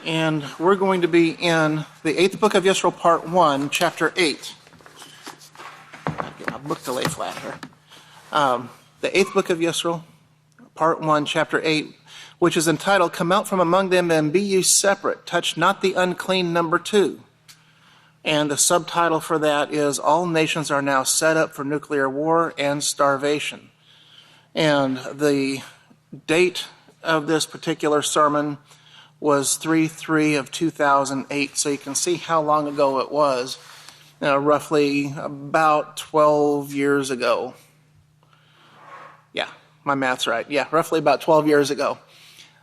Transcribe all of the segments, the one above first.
And we're going to be in the 8th book of Yisrayl, part 1, chapter 8. Get my book to lay flat here. The 8th book of Yisrayl, part 1, chapter 8, which is entitled, Come out from among them and be ye separate, touch not the unclean, number 2. And the subtitle for that is, All nations are now set up for nuclear war and starvation. And the date of this particular sermon was 3/3 of 2008, so you can see how long ago it was, roughly about 12 years ago. Yeah, my math's right. Yeah, roughly about 12 years ago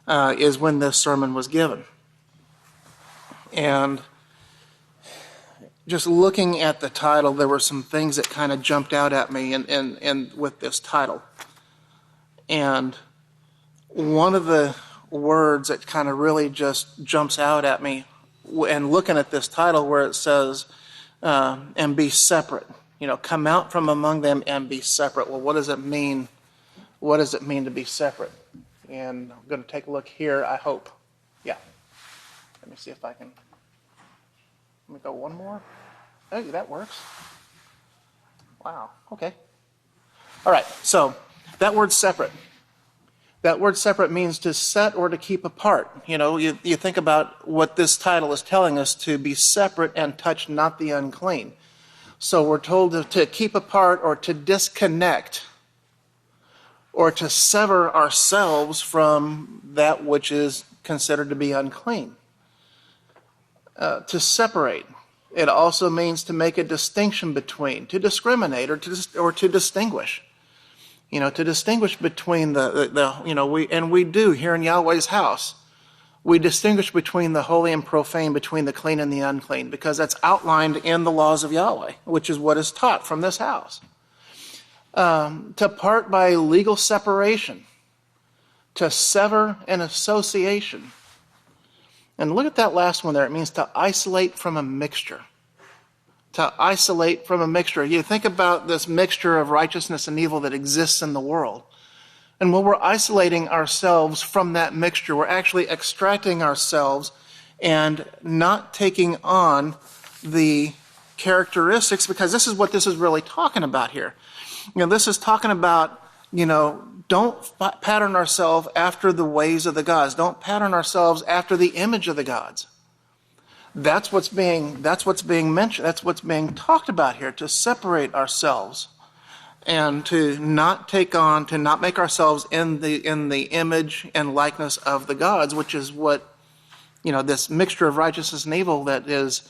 is when this sermon was given. And just looking at the title, there were some things that kind of jumped out at me in with this title. And one of the words that kind of really just jumps out at me, and looking at this title where it says, and be separate, come out from among them and be separate. Well, what does it mean? What does it mean to be separate? And I'm going to take a look here, I hope. Yeah. Let me see if I can. Let me go one more. Oh, that works. Wow. Okay. All right. So that word separate. That word separate means to set or to keep apart. You think about what this title is telling us, to be separate and touch not the unclean. So we're told to keep apart or to disconnect or to sever ourselves from that which is considered to be unclean. To separate. It also means to make a distinction between, to discriminate or to distinguish. To distinguish between we do here in Yahweh's house. We distinguish between the holy and profane, between the clean and the unclean, because that's outlined in the laws of Yahweh, which is what is taught from this house. To part by legal separation, to sever an association. And look at that last one there. It means to isolate from a mixture. To isolate from a mixture. You think about this mixture of righteousness and evil that exists in the world. And when we're isolating ourselves from that mixture, we're actually extracting ourselves and not taking on the characteristics, because this is what this is really talking about here. This is talking about, don't pattern ourselves after the ways of the gods. Don't pattern ourselves after the image of the gods. That's what's being mentioned. That's what's being talked about here, to separate ourselves and to not make ourselves in the image and likeness of the gods, which is what, this mixture of righteousness and evil that is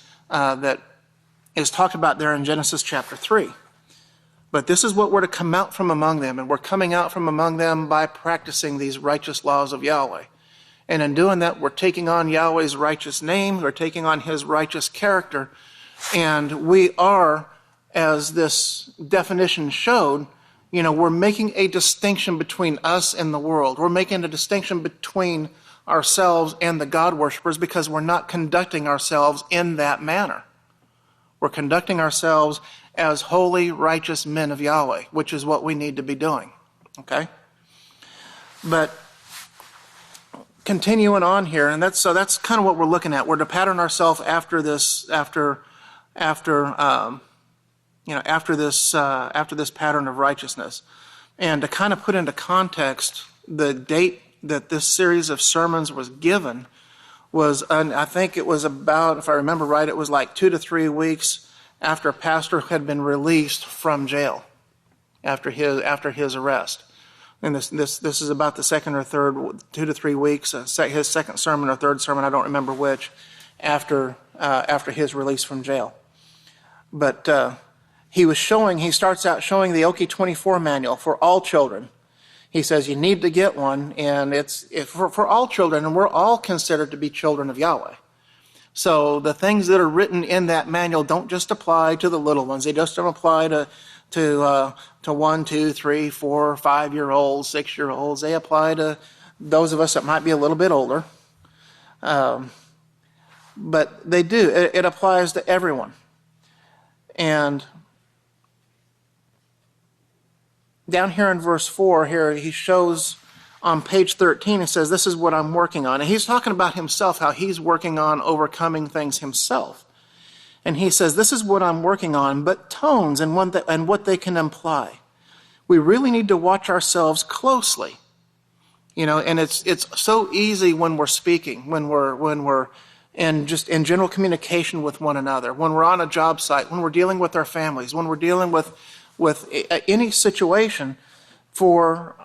talked about there in Genesis chapter 3. But this is what we're to come out from among them, and we're coming out from among them by practicing these righteous laws of Yahweh. And in doing that, we're taking on Yahweh's righteous name, we're taking on his righteous character, and we are, as this definition showed, we're making a distinction between us and the world. We're making a distinction between ourselves and the God worshipers, because we're not conducting ourselves in that manner. We're conducting ourselves as holy, righteous men of Yahweh, which is what we need to be doing. Okay? But continuing on here, and that's kind of what we're looking at. We're to pattern ourselves after this pattern of righteousness, and to kind of put into context the date that this series of sermons was given was, I think it was about, if I remember right, it was like 2 to 3 weeks after Pastor had been released from jail after his arrest. And this is about the second or third, 2 to 3 weeks, his second sermon or third sermon, I don't remember which, after his release from jail. But he starts out showing the Oki 24 manual for all children. He says you need to get one, and it's for all children, and we're all considered to be children of Yahweh. So the things that are written in that manual don't just apply to the little ones. They just don't apply to 1, 2, 3, 4, 5-year-olds, 6-year-olds. They apply to those of us that might be a little bit older. But they do. It applies to everyone. And down here in verse 4, here he shows on page 13, it says, this is what I'm working on. And he's talking about himself, how he's working on overcoming things himself. And he says, this is what I'm working on, but tones and what they can imply. We really need to watch ourselves closely. And it's so easy when we're speaking, when we're in general communication with one another, when we're on a job site, when we're dealing with our families, when we're dealing with any situation, for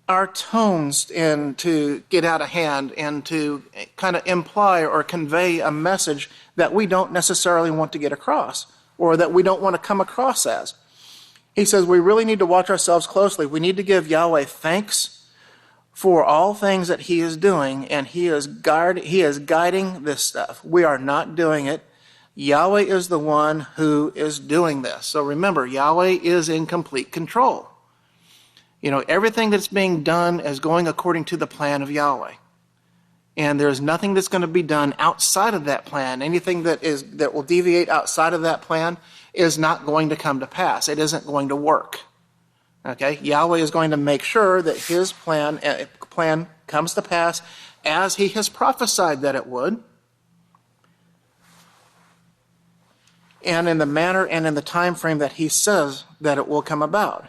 our tones and to get out of hand and to kind of imply or convey a message that we don't necessarily want to get across, or that we don't want to come across as. He says we really need to watch ourselves closely. We need to give Yahweh thanks for all things that he is doing, and he is guiding this stuff. We are not doing it. Yahweh is the one who is doing this. So remember, Yahweh is in complete control. Everything that's being done is going according to the plan of Yahweh. And there's nothing that's going to be done outside of that plan. Anything that will deviate outside of that plan is not going to come to pass. It isn't going to work. Okay? Yahweh is going to make sure that his plan comes to pass as he has prophesied that it would, and in the manner and in the time frame that he says that it will come about.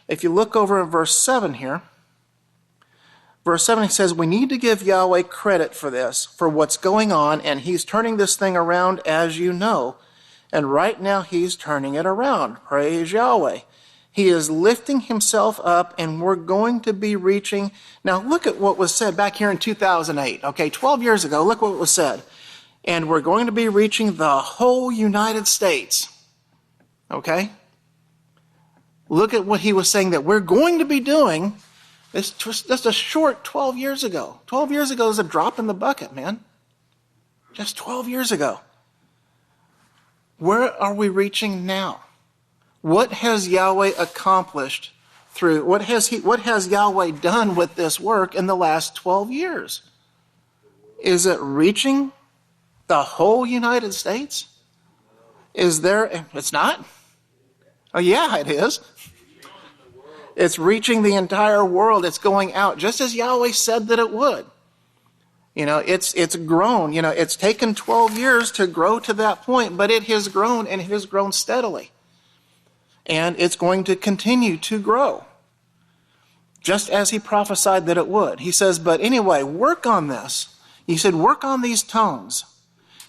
If you look over at verse 7 here, verse 7, he says, we need to give Yahweh credit for this, for what's going on, and he's turning this thing around, as you know. And right now he's turning it around. Praise Yahweh. He is lifting himself up, and we're going to be reaching. Now look at what was said back here in 2008. Okay, 12 years ago, look what was said. And we're going to be reaching the whole United States. Okay? Look at what he was saying that we're going to be doing. It's just a short 12 years ago. 12 years ago is a drop in the bucket, man. Just 12 years ago. Where are we reaching now? What has Yahweh accomplished through, what has Yahweh done with this work in the last 12 years? Is it reaching the whole United States? It's not? Oh yeah, it is. It's reaching the entire world. It's going out, just as Yahweh said that it would. It's grown. It's taken 12 years to grow to that point, but it has grown, and it has grown steadily. And it's going to continue to grow, just as he prophesied that it would. He says, but anyway, work on this. He said, work on these tones.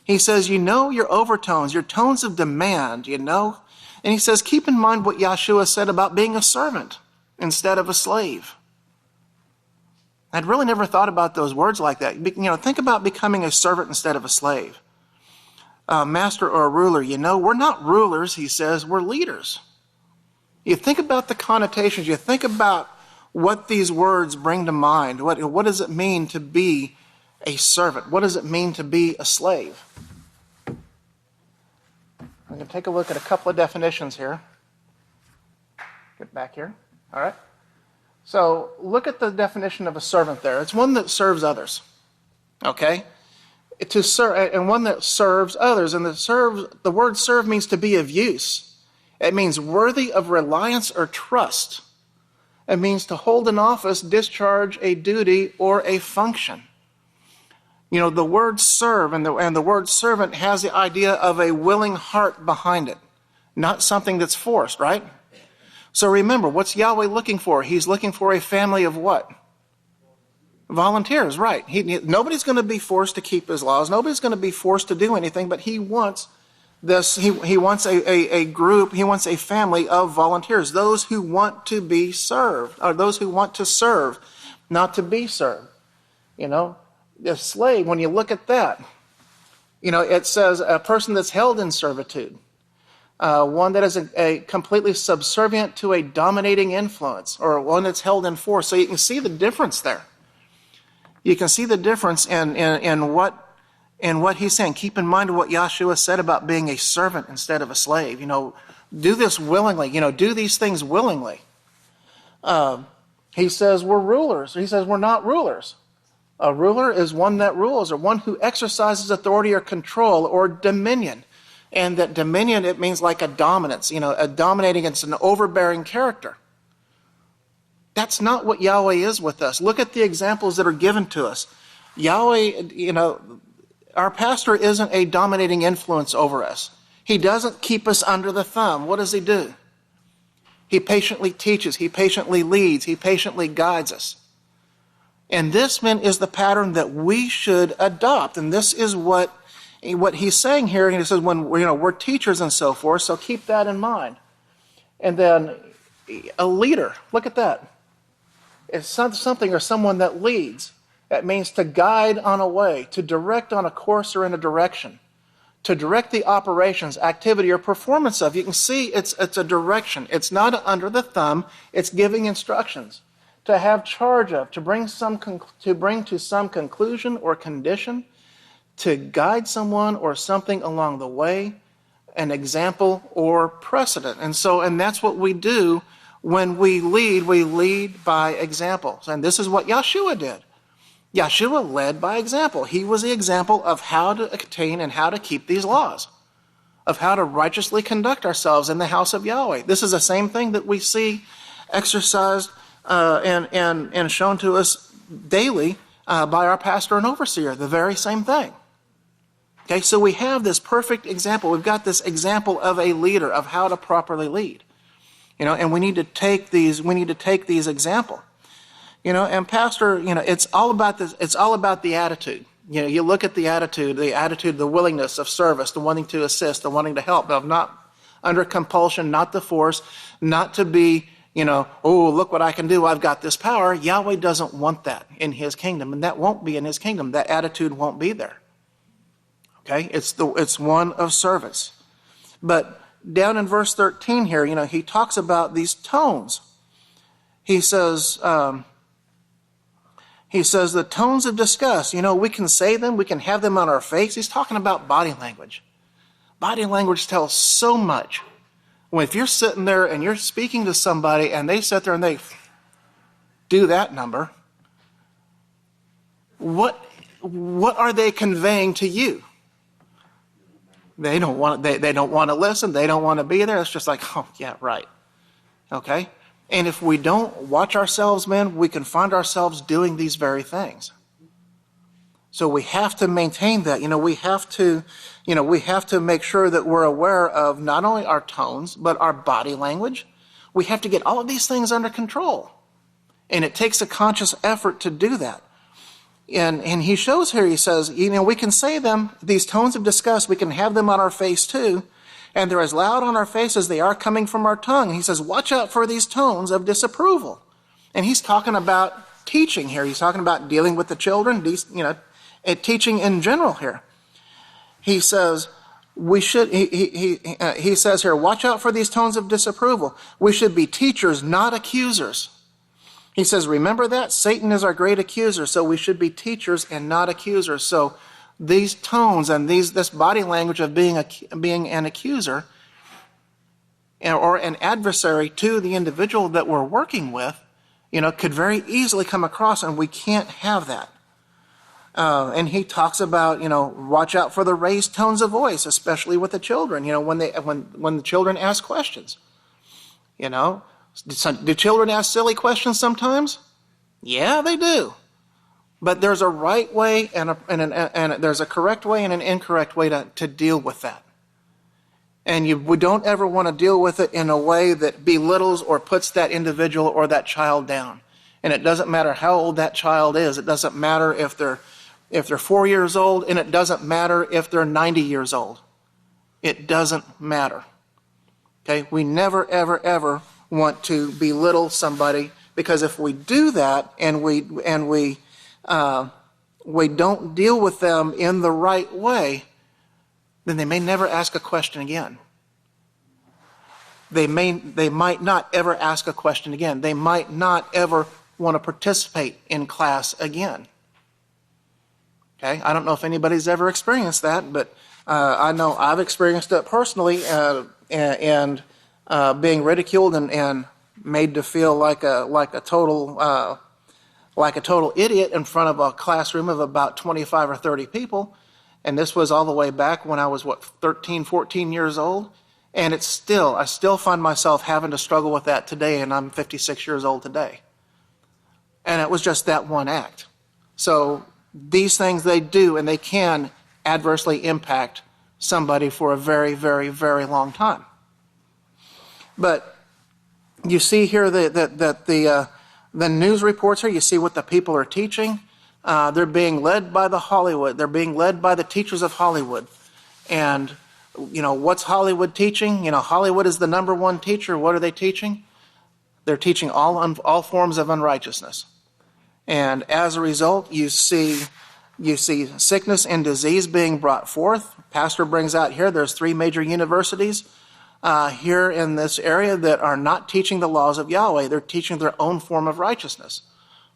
He says, your overtones, your tones of demand, And he says, keep in mind what Yahshua said about being a servant instead of a slave. I'd really never thought about those words like that. Think about becoming a servant instead of a slave. A master or a ruler, we're not rulers, he says, we're leaders. You think about the connotations, you think about what these words bring to mind. What does it mean to be a servant? What does it mean to be a slave? I'm going to take a look at a couple of definitions here. Get back here. All right. So look at the definition of a servant there. It's one that serves others. Okay? To serve, and one that serves others. And the word serve means to be of use. It means worthy of reliance or trust. It means to hold an office, discharge a duty, or a function. The word serve and the word servant has the idea of a willing heart behind it, not something that's forced, right? So remember, what's Yahweh looking for? He's looking for a family of what? Volunteers, right. Nobody's going to be forced to keep his laws. Nobody's going to be forced to do anything, but he wants this. He wants a group, he wants a family of volunteers, those who want to be served, or those who want to serve, not to be served. The slave, when you look at that, it says a person that's held in servitude. One that is a completely subservient to a dominating influence, or one that's held in force. So you can see the difference there. You can see the difference in what he's saying. Keep in mind what Yahshua said about being a servant instead of a slave. Do this willingly. Do these things willingly. He says we're rulers. He says we're not rulers. A ruler is one that rules, or one who exercises authority or control or dominion. And that dominion, it means like a dominance, a dominating, it's an overbearing character. That's not what Yahweh is with us. Look at the examples that are given to us. Yahweh, our pastor isn't a dominating influence over us. He doesn't keep us under the thumb. What does he do? He patiently teaches. He patiently leads. He patiently guides us. And this, men, is the pattern that we should adopt. And this is what he's saying here. He says, when we're teachers and so forth, so keep that in mind. And then a leader, look at that. It's something or someone that leads. That means to guide on a way, to direct on a course or in a direction, to direct the operations, activity, or performance of. You can see it's a direction. It's not under the thumb. It's giving instructions. To have charge of, to bring to some conclusion or condition, to guide someone or something along the way, an example or precedent. And that's what we do when we lead by examples. And this is what Yahshua did. Yahshua led by example. He was the example of how to attain and how to keep these laws, of how to righteously conduct ourselves in the house of Yahweh. This is the same thing that we see exercised and shown to us daily by our pastor and overseer, the very same thing. Okay, so we have this perfect example. We've got this example of a leader, of how to properly lead. And we need to take these examples. And pastor, it's all about this. It's all about the attitude. You look at the attitude, the willingness of service, the wanting to assist, the wanting to help, of not under compulsion, not the force, not to be, oh, look what I can do. I've got this power. Yahweh doesn't want that in his kingdom, and that won't be in his kingdom. That attitude won't be there. Okay, it's one of service. But down in verse 13 here, he talks about these tones. He says the tones of disgust, we can say them, we can have them on our face. He's talking about body language. Body language tells so much. If you're sitting there and you're speaking to somebody and they sit there and they do that number, what are they conveying to you? They don't want to listen. They don't want to be there. It's just like, oh, yeah, right. Okay? And if we don't watch ourselves, man, we can find ourselves doing these very things. So we have to maintain that. We have to make sure that we're aware of not only our tones, but our body language. We have to get all of these things under control. And it takes a conscious effort to do that. And he shows here, he says, we can say them, these tones of disgust, we can have them on our face too. And they're as loud on our face as they are coming from our tongue. And he says, watch out for these tones of disapproval. And he's talking about teaching here. He's talking about dealing with the children, teaching in general here. He says, he says here, watch out for these tones of disapproval. We should be teachers, not accusers. He says, remember that? Satan is our great accuser, so we should be teachers and not accusers. So these tones and this body language of being an accuser or an adversary to the individual that we're working with, could very easily come across, and we can't have that. And he talks about, watch out for the raised tones of voice, especially with the children, when the children ask questions. Do children ask silly questions sometimes? Yeah, they do. But there's a right way and there's a correct way and an incorrect way to deal with that. And we don't ever want to deal with it in a way that belittles or puts that individual or that child down. And it doesn't matter how old that child is. It doesn't matter if they're 4 years old, and it doesn't matter if they're 90 years old. It doesn't matter. Okay? We never, ever, ever want to belittle somebody, because if we do that and we don't deal with them in the right way, then they may never ask a question again. They might not ever ask a question again. They might not ever want to participate in class again. Okay, I don't know if anybody's ever experienced that, but I know I've experienced it personally, and being ridiculed and made to feel like a total idiot in front of a classroom of about 25 or 30 people. And this was all the way back when I was 13, 14 years old, and I still find myself having to struggle with that today, and I'm 56 years old today. And it was just that one act. So these things they do, and they can adversely impact somebody for a very, very, very long time. But you see here that the news reports here, you see what the people are teaching. They're being led by the Hollywood. They're being led by the teachers of Hollywood. And, what's Hollywood teaching? Hollywood is the number one teacher. What are they teaching? They're teaching all forms of unrighteousness. And as a result, you see sickness and disease being brought forth. Pastor brings out here, there's 3 major universities here in this area that are not teaching the laws of Yahweh. They're teaching their own form of righteousness.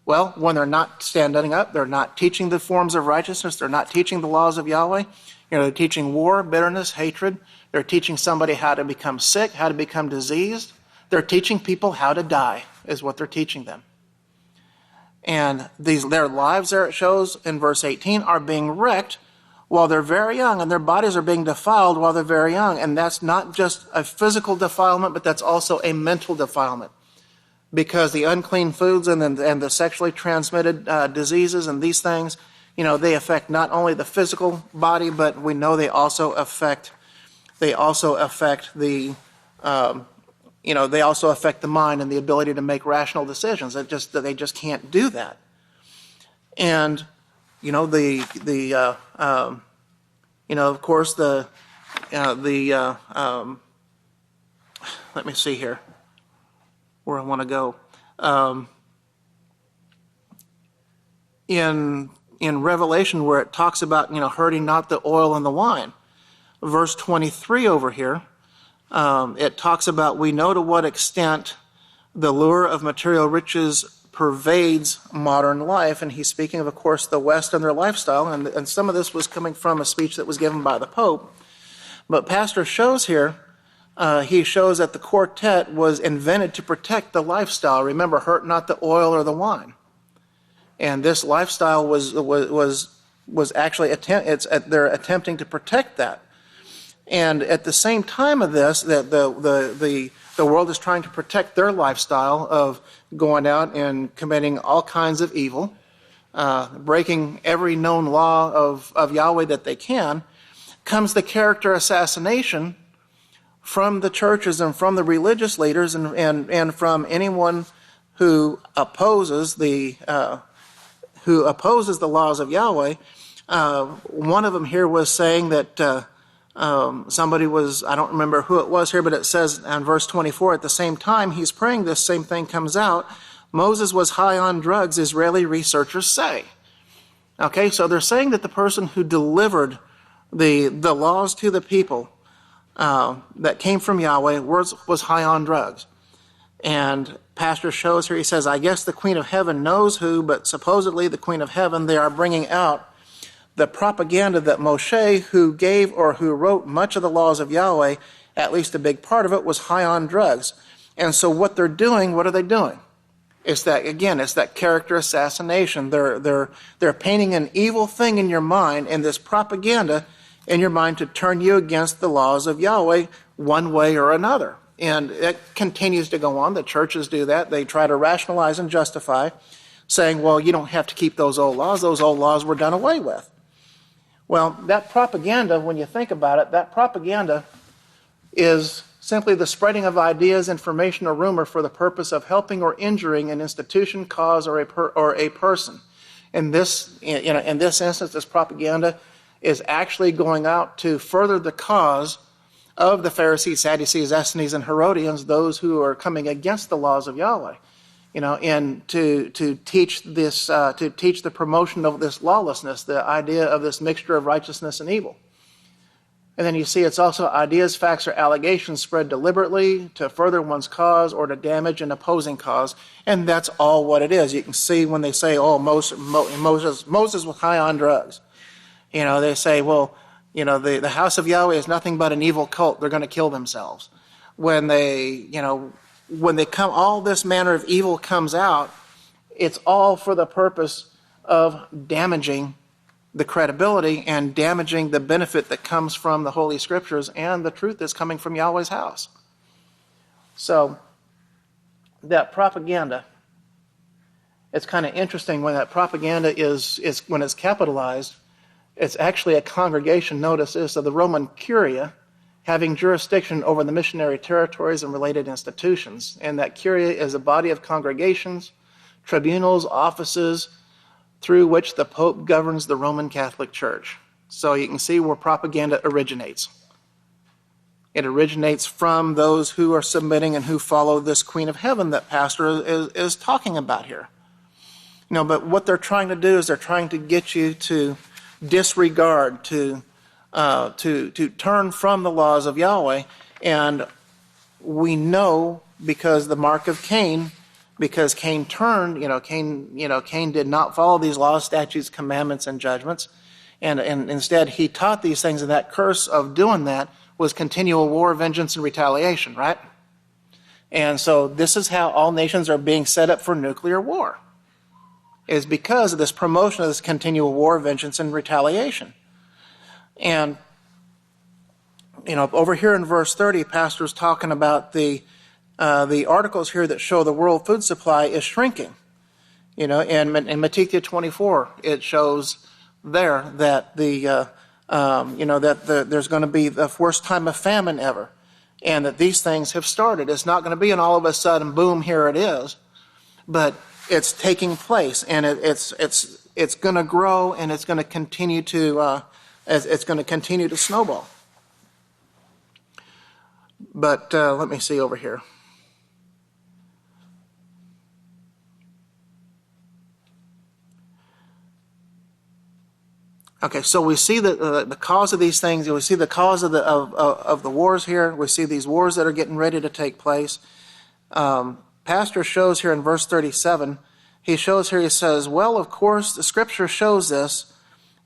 Well, when they're not standing up, they're not teaching the forms of righteousness. They're not teaching the laws of Yahweh. They're teaching war, bitterness, hatred. They're teaching somebody how to become sick, how to become diseased. They're teaching people how to die, is what they're teaching them. And their lives, there it shows in verse 18, are being wrecked while they're very young, and their bodies are being defiled while they're very young. And that's not just a physical defilement, but that's also a mental defilement. Because the unclean foods and the sexually transmitted diseases and these things, they affect not only the physical body, but we know they also affect the they also affect the mind and the ability to make rational decisions. They just can't do that. And of course let me see here where I want to go. In Revelation, where it talks about hurting not the oil and the wine, verse 23 over here. It talks about, we know to what extent the lure of material riches pervades modern life. And he's speaking of course, the West and their lifestyle. And some of this was coming from a speech that was given by the Pope. But Pastor shows here, he shows that the quartet was invented to protect the lifestyle. Remember, hurt not the oil or the wine. And this lifestyle was actually, they're attempting to protect that. And at the same time of this, that the world is trying to protect their lifestyle of going out and committing all kinds of evil, breaking every known law of Yahweh that they can, comes the character assassination from the churches and from the religious leaders and from anyone who opposes the laws of Yahweh. One of them here was saying that somebody was, I don't remember who it was here, but it says in verse 24, at the same time he's praying, this same thing comes out. Moses was high on drugs, Israeli researchers say. Okay, so they're saying that the person who delivered the laws to the people that came from Yahweh was high on drugs. And Pastor shows here, he says, I guess the Queen of Heaven knows who, but supposedly the Queen of Heaven, they are bringing out the propaganda that Moshe, who gave or who wrote much of the laws of Yahweh, at least a big part of it, was high on drugs. And so what they're doing, what are they doing? It's that character assassination. They're painting an evil thing in your mind and this propaganda in your mind to turn you against the laws of Yahweh one way or another. And it continues to go on. The churches do that. They try to rationalize and justify, saying, well, you don't have to keep those old laws. Those old laws were done away with. Well, that propaganda, when you think about it, that propaganda is simply the spreading of ideas, information, or rumor for the purpose of helping or injuring an institution, cause, or a person. In this instance, this propaganda is actually going out to further the cause of the Pharisees, Sadducees, Essenes, and Herodians, those who are coming against the laws of Yahweh, and to teach this, to teach the promotion of this lawlessness, the idea of this mixture of righteousness and evil. And then you see it's also ideas, facts, or allegations spread deliberately to further one's cause or to damage an opposing cause. And that's all what it is. You can see when they say, oh, Moses was high on drugs. They say, well, the House of Yahweh is nothing but an evil cult. They're going to kill themselves. When they come, all this manner of evil comes out, it's all for the purpose of damaging the credibility and damaging the benefit that comes from the Holy Scriptures and the truth that's coming from Yahweh's house. So that propaganda It's kind of interesting when that propaganda is when it's capitalized, it's actually a congregation, notice this, of the Roman Curia having jurisdiction over the missionary territories and related institutions. And that Curia is a body of congregations, tribunals, offices, through which the Pope governs the Roman Catholic Church. So you can see where propaganda originates. It originates from those who are submitting and who follow this Queen of Heaven that Pastor is talking about here. But what they're trying to do is they're trying to get you to disregard, to turn from the laws of Yahweh. And we know because the mark of Cain, because Cain turned, Cain did not follow these laws, statutes, commandments, and judgments. And instead he taught these things, and that curse of doing that was continual war, vengeance, and retaliation, right? And so this is how all nations are being set up for nuclear war, is because of this promotion of this continual war, vengeance, and retaliation. And, over here in verse 30, Pastor's talking about the articles here that show the world food supply is shrinking. In Matthew 24, it shows there that there's going to be the worst time of famine ever, and that these things have started. It's not going to be an all of a sudden boom, here it is, but it's taking place, and it's going to grow, and it's going to continue to snowball. But let me see over here. Okay, so we see the cause of these things. We see the cause of the wars here. We see these wars that are getting ready to take place. Pastor shows here in verse 37, he says, well, of course, the Scripture shows this,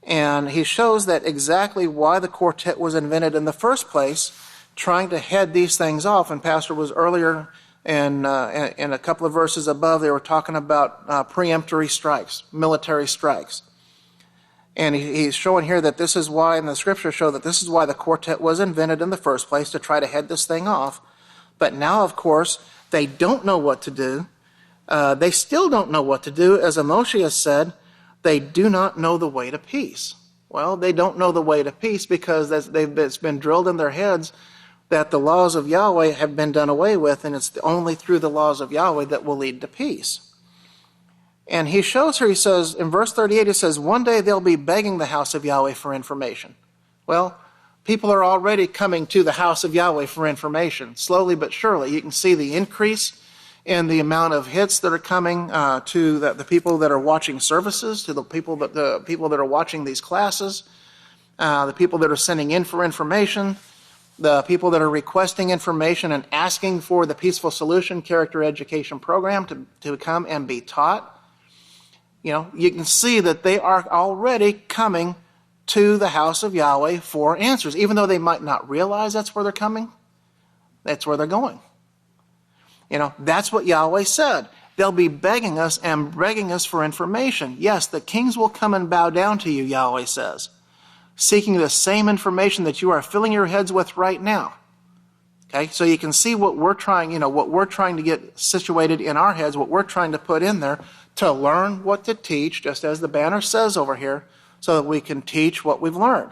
and he shows that exactly why the quartet was invented in the first place, trying to head these things off. And Pastor was earlier in a couple of verses above, they were talking about preemptory strikes, military strikes. And he's showing here that this is why, and the Scriptures show that this is why the quartet was invented in the first place, to try to head this thing off. But now, of course, they don't know what to do. They still don't know what to do. As Moshe has said, they do not know the way to peace. Well, they don't know the way to peace because it's been drilled in their heads that the laws of Yahweh have been done away with, and it's only through the laws of Yahweh that will lead to peace. And he shows here, he says, in verse 38, he says, one day they'll be begging the house of Yahweh for information. Well, people are already coming to the house of Yahweh for information, slowly but surely. You can see the increase in the amount of hits that are coming to the people that are watching services, to the people that are watching these classes, the people that are sending in for information, the people that are requesting information and asking for the Peaceful Solution Character Education Program to come and be taught. You can see that they are already coming to the house of Yahweh for answers. Even though they might not realize that's where they're coming, that's where they're going. That's what Yahweh said. They'll be begging us and begging us for information. Yes, the kings will come and bow down to you, Yahweh says, seeking the same information that you are filling your heads with right now. Okay, so you can see what we're trying to get situated in our heads, what we're trying to put in there to learn what to teach, just as the banner says over here, so that we can teach what we've learned.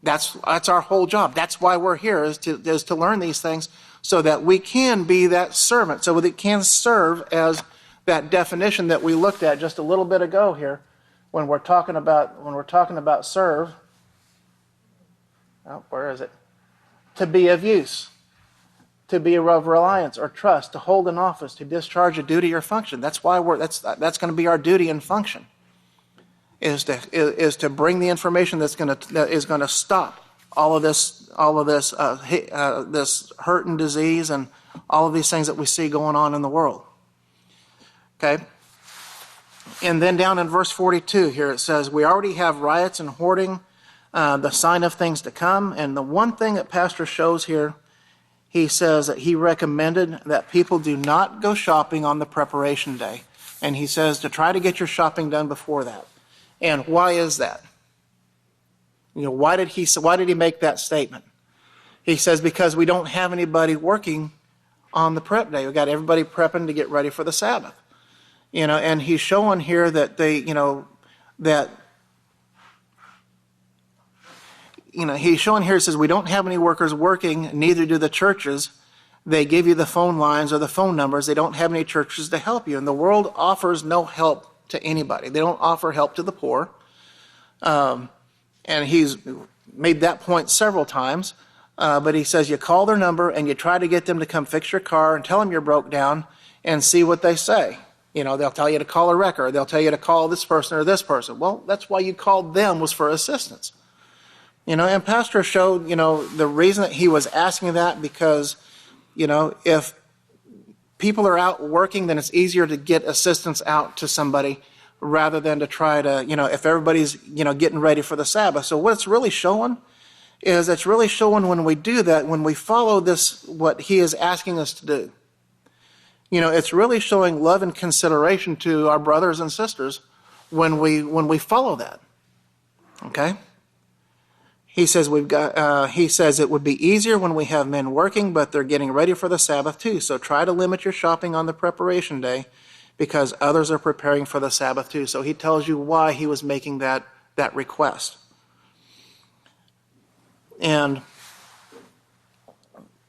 That's our whole job. That's why we're here, is to learn these things so that we can be that servant, so that it can serve as that definition that we looked at just a little bit ago here when we're talking about serve. Oh, where is it? To be of use, to be of reliance or trust, to hold an office, to discharge a duty or function. That's why that's going to be our duty and function. Is to bring the information that is going to stop all of this this hurt and disease and all of these things that we see going on in the world. Okay. And then down in verse 42 here it says, we already have riots and hoarding, the sign of things to come. And the one thing that Pastor shows here, he says that he recommended that people do not go shopping on the preparation day. And he says to try to get your shopping done before that. And why is that? Why did he make that statement? He says because we don't have anybody working on the prep day. We've got everybody prepping to get ready for the Sabbath. And he's showing here that he's showing here, it says, we don't have any workers working, neither do the churches. They give you the phone lines or the phone numbers. They don't have any churches to help you. And the world offers no help to anybody. They don't offer help to the poor. And he's made that point several times. But he says you call their number and you try to get them to come fix your car and tell them you're broke down and see what they say. They'll tell you to call a wrecker. They'll tell you to call this person or this person. Well, that's why you called them, was for assistance. And Pastor showed, the reason that he was asking that, because, if people are out working, then it's easier to get assistance out to somebody rather than to try to, if everybody's, getting ready for the Sabbath. So what it's really showing is, it's really showing when we do that, when we follow this, what he is asking us to do. It's really showing love and consideration to our brothers and sisters when we follow that. Okay? He says he says it would be easier when we have men working, but they're getting ready for the Sabbath too. So try to limit your shopping on the preparation day, because others are preparing for the Sabbath too. So he tells you why he was making that request. And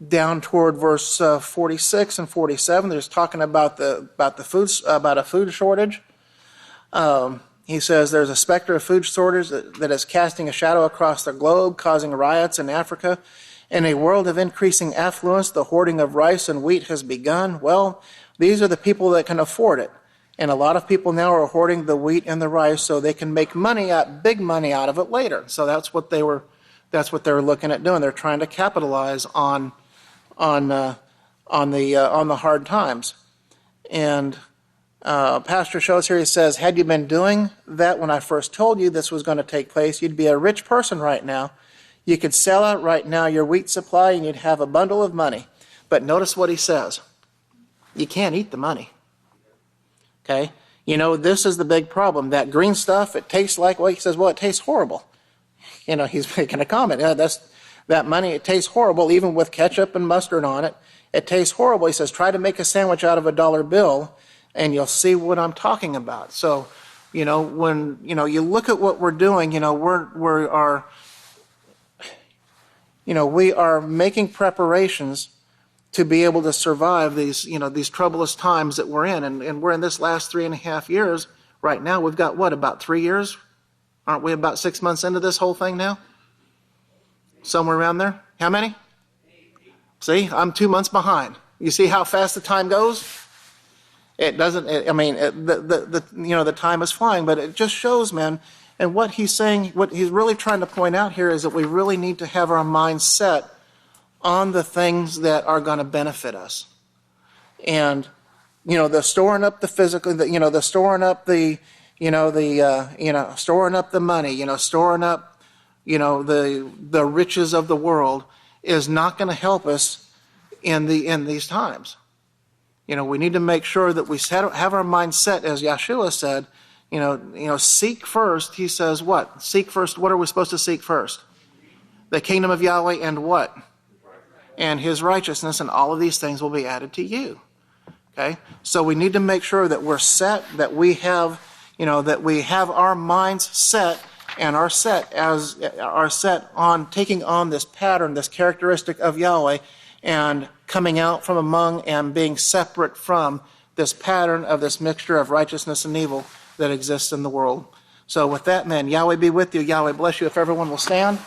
down toward verse 46 and 47, there's talking about a food shortage. He says there's a specter of food shortage that is casting a shadow across the globe, causing riots in Africa. In a world of increasing affluence, the hoarding of rice and wheat has begun. Well, these are the people that can afford it. And a lot of people now are hoarding the wheat and the rice so they can make big money out of it later. So that's what they were looking at doing. They're trying to capitalize on the hard times. And Pastor shows here, he says, had you been doing that when I first told you this was going to take place, you'd be a rich person right now. You could sell out right now your wheat supply and you'd have a bundle of money. But notice what he says. You can't eat the money. Okay? This is the big problem. That green stuff, it tastes like, he says, it tastes horrible. He's making a comment. That money, it tastes horrible, even with ketchup and mustard on it. It tastes horrible. He says, try to make a sandwich out of a $1 bill, and you'll see what I'm talking about. So, when, you look at what we're doing, we are making preparations to be able to survive these troublous times that we're in. And we're in this last 3.5 years. Right now, we've got, about 3 years? Aren't we about 6 months into this whole thing now? Somewhere around there? How many? See, I'm 2 months behind. You see how fast the time goes? It doesn't. The time is flying, but it just shows, man. And what he's saying, what he's really trying to point out here, is that we really need to have our minds set on the things that are going to benefit us. And the storing up the physical, the storing up the, storing up the money, storing up, the riches of the world is not going to help us in these times. We need to make sure that we have our mind set, as Yahshua said, seek first. He says what? Seek first. What are we supposed to seek first? The kingdom of Yahweh and what? And his righteousness, and all of these things will be added to you. Okay? So we need to make sure that we're set, that we have our minds set and are set on taking on this pattern, this characteristic of Yahweh, and coming out from among and being separate from this pattern of this mixture of righteousness and evil that exists in the world. So with that, man, Yahweh be with you. Yahweh bless you. If everyone will stand,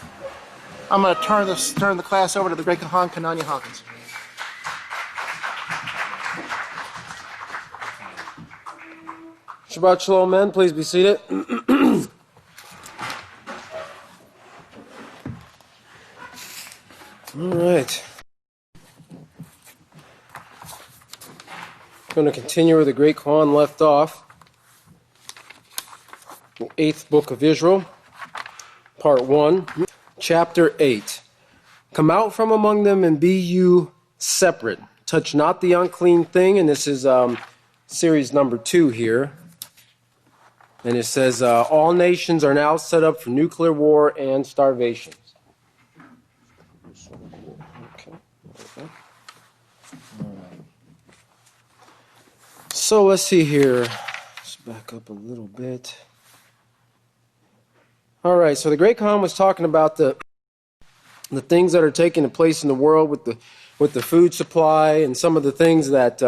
I'm going to turn the class over to the great Kahan Kananya Hawkins. Shabbat Shalom, men. Please be seated. All right. I'm going to continue where the great Khan left off. The 8th book of Israel, part 1, chapter 8. Come out from among them and be you separate. Touch not the unclean thing. And this is series number 2 here. And it says, all nations are now set up for nuclear war and starvation. So let's see here. Let's back up a little bit. All right, so the Great Khan was talking about the things that are taking place in the world with the food supply and some of the things that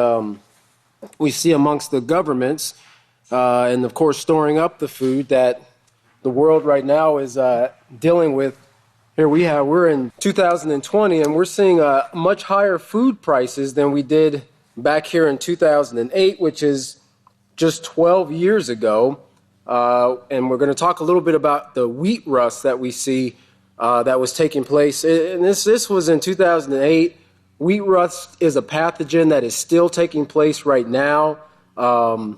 we see amongst the governments, and of course storing up the food that the world right now is dealing with. Here we're in 2020, and we're seeing much higher food prices than we did back here in 2008, which is just 12 years ago. And we're going to talk a little bit about the wheat rust that we see that was taking place. And this was in 2008. Wheat rust is a pathogen that is still taking place right now. I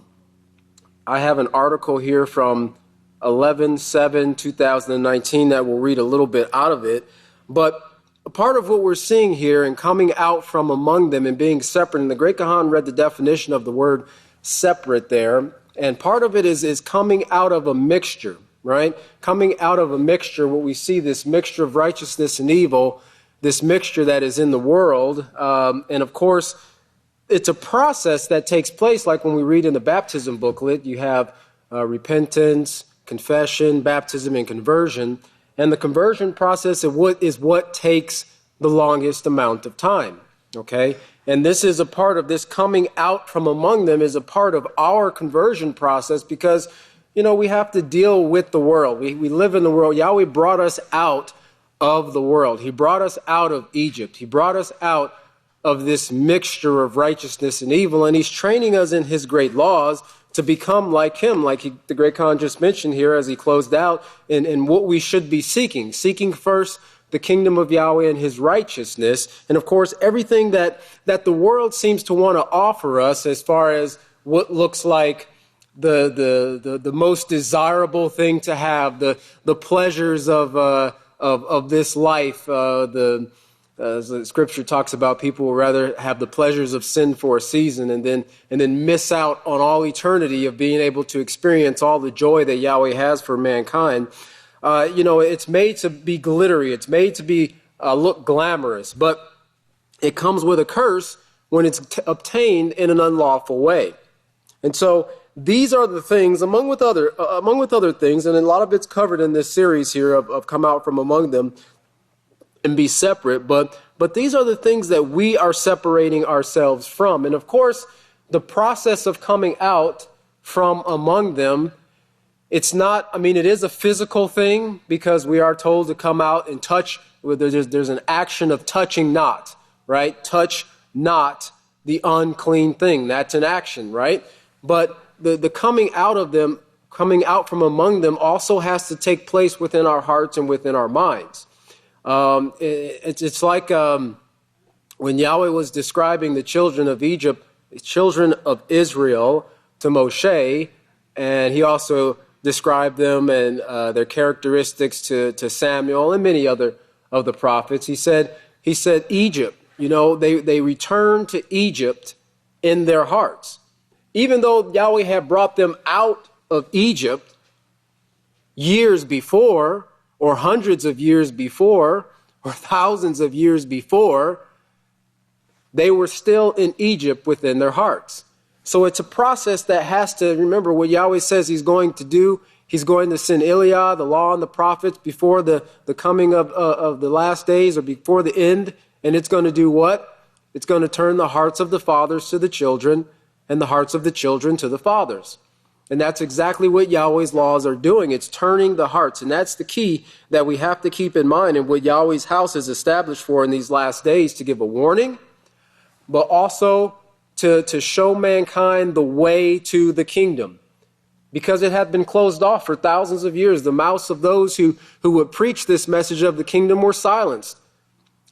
have an article here from 11/7/2019 that we'll read a little bit out of it. But a part of what we're seeing here and coming out from among them and being separate, and the Great Kahan read the definition of the word separate there, and part of it is coming out of a mixture, right? Coming out of a mixture, what we see, this mixture of righteousness and evil, this mixture that is in the world. And of course, it's a process that takes place, like when we read in the baptism booklet, you have repentance, confession, baptism, and conversion. And the conversion process is what takes the longest amount of time, okay? And this is a part of this coming out from among them is a part of our conversion process because, we have to deal with the world. We live in the world. Yahweh brought us out of the world. He brought us out of Egypt. He brought us out of this mixture of righteousness and evil, and he's training us in his great laws to become like him, the Great Khan just mentioned here as he closed out, in what we should be seeking first the kingdom of Yahweh and his righteousness, and of course everything that the world seems to want to offer us as far as what looks like the most desirable thing to have, the pleasures of this life, as the scripture talks about, people will rather have the pleasures of sin for a season and then miss out on all eternity of being able to experience all the joy that Yahweh has for mankind. It's made to be glittery. It's made to be look glamorous, but it comes with a curse when it's obtained in an unlawful way. And so these are the things, among with other things, and a lot of it's covered in this series here of come out from among them and be separate, but these are the things that we are separating ourselves from. And of course, the process of coming out from among them, it is a physical thing because we are told to come out and touch. There's an action of touching not, right? Touch not the unclean thing. That's an action, right? But the coming out of them, coming out from among them also has to take place within our hearts and within our minds. It's like when Yahweh was describing the children of Egypt, the children of Israel to Moshe, and he also described them and their characteristics to Samuel and many other of the prophets. He said Egypt, they returned to Egypt in their hearts. Even though Yahweh had brought them out of Egypt years before, or hundreds of years before, or thousands of years before, they were still in Egypt within their hearts. So it's a process that has to, remember what Yahweh says he's going to do. He's going to send Eliah, the law and the prophets, before the coming of the last days or before the end. And it's going to do what? It's going to turn the hearts of the fathers to the children and the hearts of the children to the fathers. And that's exactly what Yahweh's laws are doing. It's turning the hearts. And that's the key that we have to keep in mind and what Yahweh's house is established for in these last days, to give a warning, but also to show mankind the way to the kingdom. Because it had been closed off for thousands of years. The mouths of those who would preach this message of the kingdom were silenced.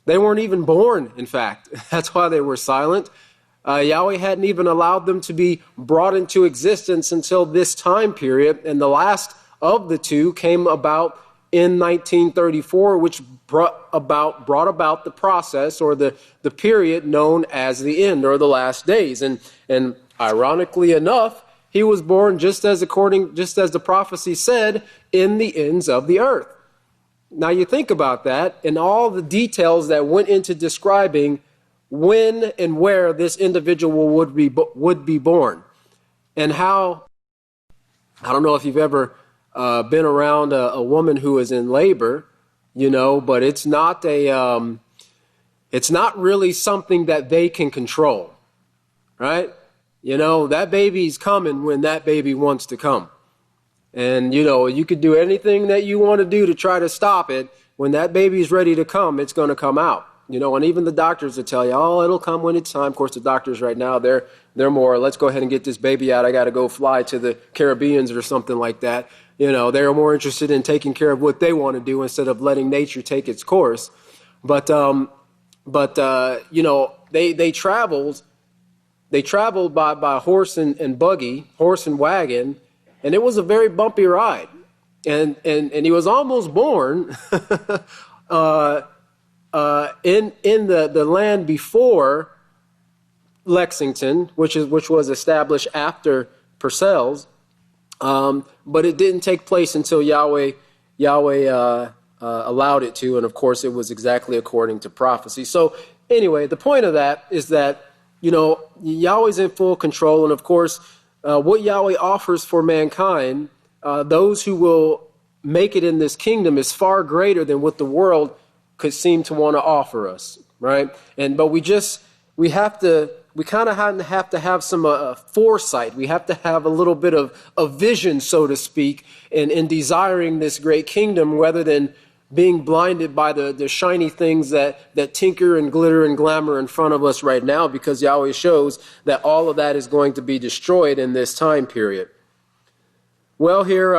They weren't even born, in fact. That's why they were silent. Yahweh hadn't even allowed them to be brought into existence until this time period, and the last of the two came about in 1934, which brought about the process or the period known as the end or the last days. And ironically enough, he was born just as the prophecy said, in the ends of the earth. Now you think about that and all the details that went into describing when and where this individual would be born. and how, I don't know if you've ever been around a woman who is in labor, but it's not really something that they can control, right? That baby's coming when that baby wants to come. And, you could do anything that you want to do to try to stop it. When that baby's ready to come, it's going to come out. And even the doctors will tell you, oh, it'll come when it's time. Of course, the doctors right now, they're more, let's go ahead and get this baby out. I got to go fly to the Caribbeans or something like that. They're more interested in taking care of what they want to do instead of letting nature take its course. But they traveled by horse and buggy, horse and wagon, and it was a very bumpy ride. And he was almost born in the land before Lexington, which was established after Purcell's, but it didn't take place until Yahweh allowed it to, and of course it was exactly according to prophecy. So anyway, the point of that is that Yahweh's in full control, and of course what Yahweh offers for mankind, those who will make it in this kingdom, is far greater than what the world could seem to want to offer us, right? But we kind of have to have some foresight. We have to have a little bit of a vision, so to speak, in desiring this great kingdom, rather than being blinded by the shiny things that tinker and glitter and glamour in front of us right now, because Yahweh shows that all of that is going to be destroyed in this time period. Well, here,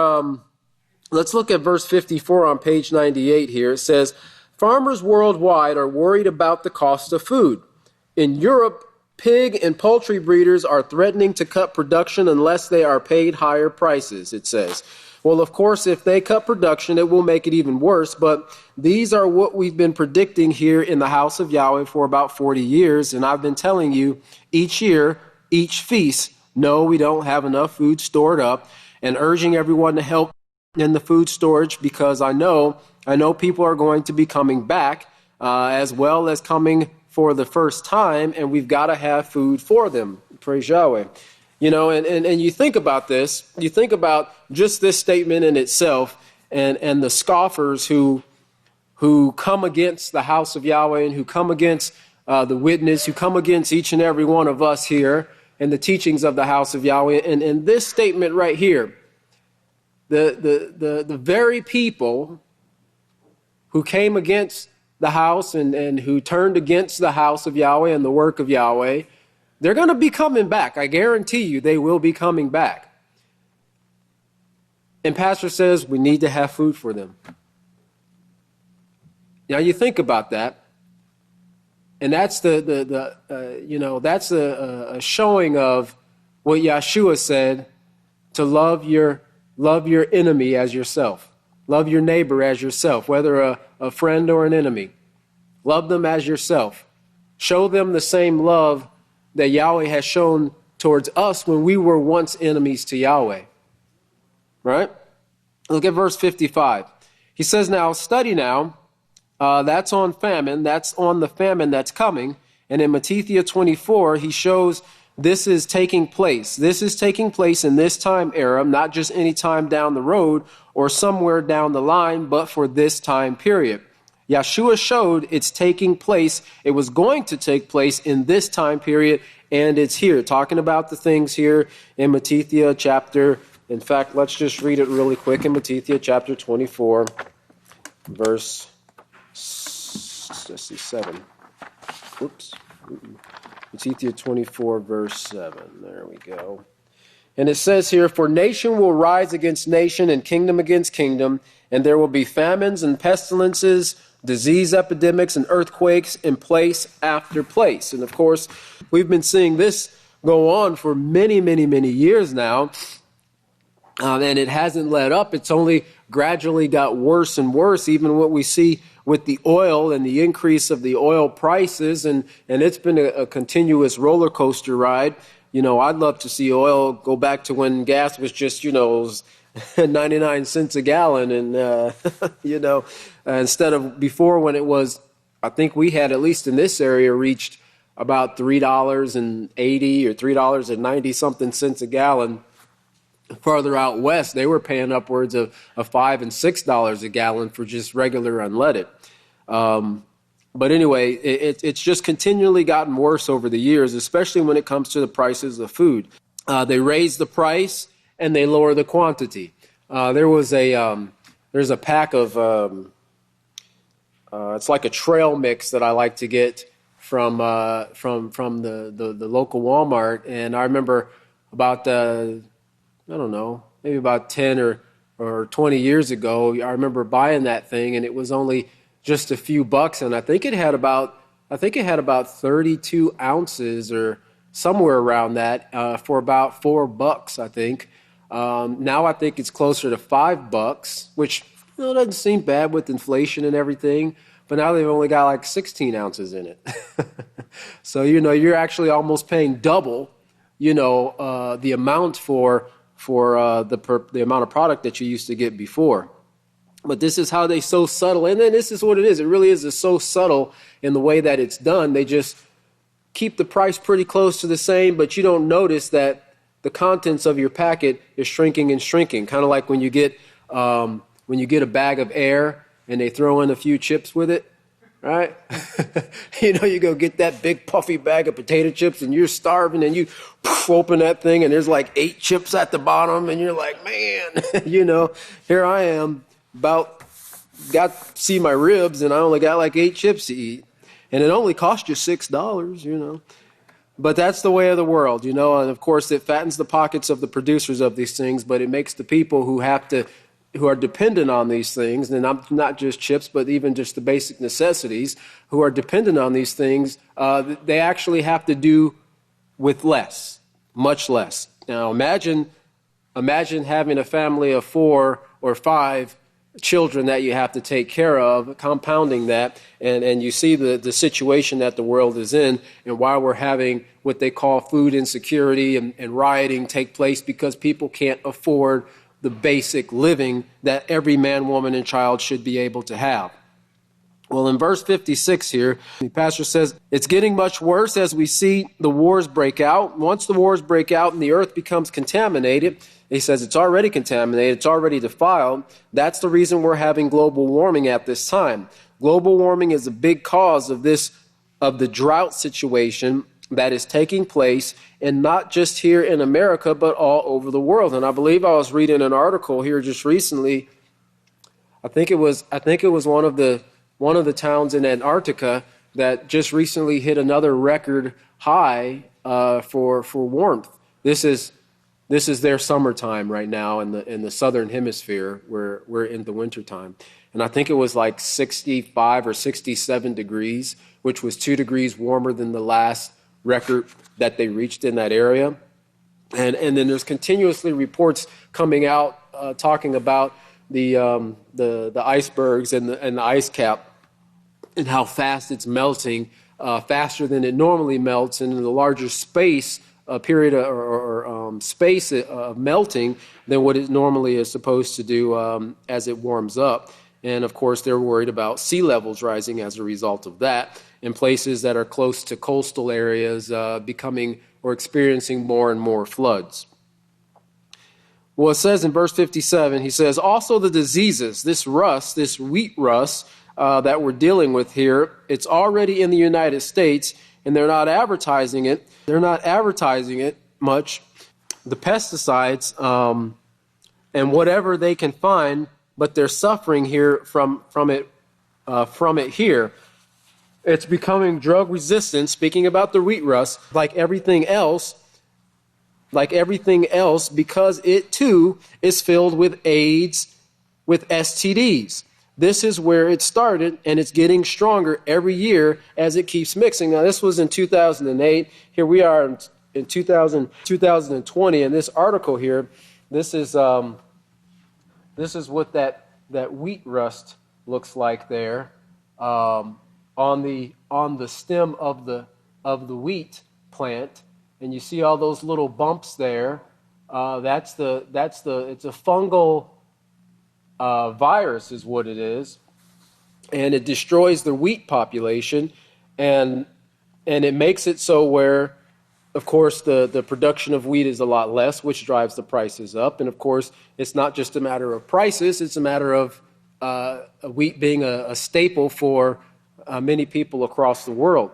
let's look at verse 54 on page 98 here. It says, farmers worldwide are worried about the cost of food. In Europe, pig and poultry breeders are threatening to cut production unless they are paid higher prices, it says. Well, of course, if they cut production, it will make it even worse. But these are what we've been predicting here in the House of Yahweh for about 40 years. And I've been telling you each year, each feast, no, we don't have enough food stored up, and urging everyone to help in the food storage, because I know people are going to be coming back as well as coming for the first time, and we've got to have food for them. Praise Yahweh. And you think about this, you think about just this statement in itself, and the scoffers who come against the house of Yahweh, and who come against the witness, who come against each and every one of us here and the teachings of the house of Yahweh. And this statement right here, the very people who came against the house and who turned against the house of Yahweh and the work of Yahweh, they're going to be coming back. I guarantee you they will be coming back. And Pastor says we need to have food for them. Now you think about that, and that's that's a showing of what Yahshua said, to love your enemy as yourself. Love your neighbor as yourself, whether a friend or an enemy. Love them as yourself. Show them the same love that Yahweh has shown towards us when we were once enemies to Yahweh. Right? Look at verse 55. He says, now, study now. That's on famine. That's on the famine that's coming. And in Matthew 24, he shows this is taking place. This is taking place in this time era, not just any time down the road or somewhere down the line, but for this time period. Yahshua showed it's taking place. It was going to take place in this time period, and it's here. Talking about the things here in Matthew chapter. In fact, let's just read it really quick in Matthew chapter 24, verse 7. Whoops. Matthew 24, verse 7. There we go. And it says here, for nation will rise against nation and kingdom against kingdom, and there will be famines and pestilences, disease epidemics and earthquakes in place after place. And of course, we've been seeing this go on for many, many, many years now. And it hasn't let up. It's only gradually got worse and worse, even what we see with the oil and the increase of the oil prices. And it's been a continuous roller coaster ride. I'd love to see oil go back to when gas was just, 99 cents a gallon. And, instead of before, when it was, I think we had, at least in this area, reached about $3.80 or $3.90 something cents a gallon. Farther out west, they were paying upwards of $5 and $6 a gallon for just regular unleaded. But anyway, it's just continually gotten worse over the years, especially when it comes to the prices of food. They raise the price and they lower the quantity. There's a pack of it's like a trail mix that I like to get from the local Walmart, and I remember about I don't know, maybe about 10 or 20 years ago, I remember buying that thing, and it was only just a few bucks, and I think it had about 32 ounces or somewhere around that for about $4, I think. Now I think it's closer to $5, which doesn't seem bad with inflation and everything. But now they've only got like 16 ounces in it. So you're actually almost paying double, the amount for the amount of product that you used to get before. But this is how they so subtle, and then this is what it is. It really is so subtle in the way that it's done. They just keep the price pretty close to the same, but you don't notice that the contents of your packet is shrinking and shrinking. Kind of like when you get a bag of air and they throw in a few chips with it, right? You go get that big puffy bag of potato chips and you're starving and you open that thing and there's like 8 chips at the bottom and you're like, man, here I am got to see my ribs and I only got like 8 chips to eat. And it only cost you $6, But that's the way of the world, and of course it fattens the pockets of the producers of these things, but it makes the people who are dependent on these things, and not just chips, but even just the basic necessities, who are dependent on these things, they actually have to do with less, much less. Now imagine having a family of 4 or 5 children that you have to take care of, compounding that, and you see the situation that the world is in, and why we're having what they call food insecurity and rioting take place because people can't afford the basic living that every man, woman, and child should be able to have. Well, in verse 56 here, the pastor says, it's getting much worse as we see the wars break out. Once the wars break out and the earth becomes contaminated, he says it's already contaminated, it's already defiled. That's the reason we're having global warming at this time. Global warming is a big cause of the drought situation that is taking place, and not just here in America, but all over the world. And I believe I was reading an article here just recently. I think it was one of the towns in Antarctica that just recently hit another record high for warmth. This is their summertime right now in the southern hemisphere, where we're in the wintertime. And I think it was like 65 or 67 degrees, which was 2 degrees warmer than the last record that they reached in that area. And then there's continuously reports coming out talking about the icebergs and the ice cap and how fast it's melting, faster than it normally melts, and in the larger space period or space of melting than what it normally is supposed to do as it warms up. And of course, they're worried about sea levels rising as a result of that, in places that are close to coastal areas becoming or experiencing more and more floods. Well, it says in verse 57, he says, also the diseases, this rust, this wheat rust that we're dealing with here, it's already in the United States, and they're not advertising it. They're not advertising it much. The pesticides and whatever they can find, but they're suffering here from it here. It's becoming drug resistant. Speaking about the wheat rust, like everything else, because it too is filled with AIDS, with STDs. This is where it started, and it's getting stronger every year as it keeps mixing. Now, this was in 2008. Here we are in 2020, and this article here, this is what that wheat rust looks like there on the stem of the wheat plant, and you see all those little bumps there. It's a fungal virus is what it is, and it destroys the wheat population. And And it makes it so where, of course, the production of wheat is a lot less, which drives the prices up. And of course, it's not just a matter of prices, it's a matter of wheat being a staple for many people across the world.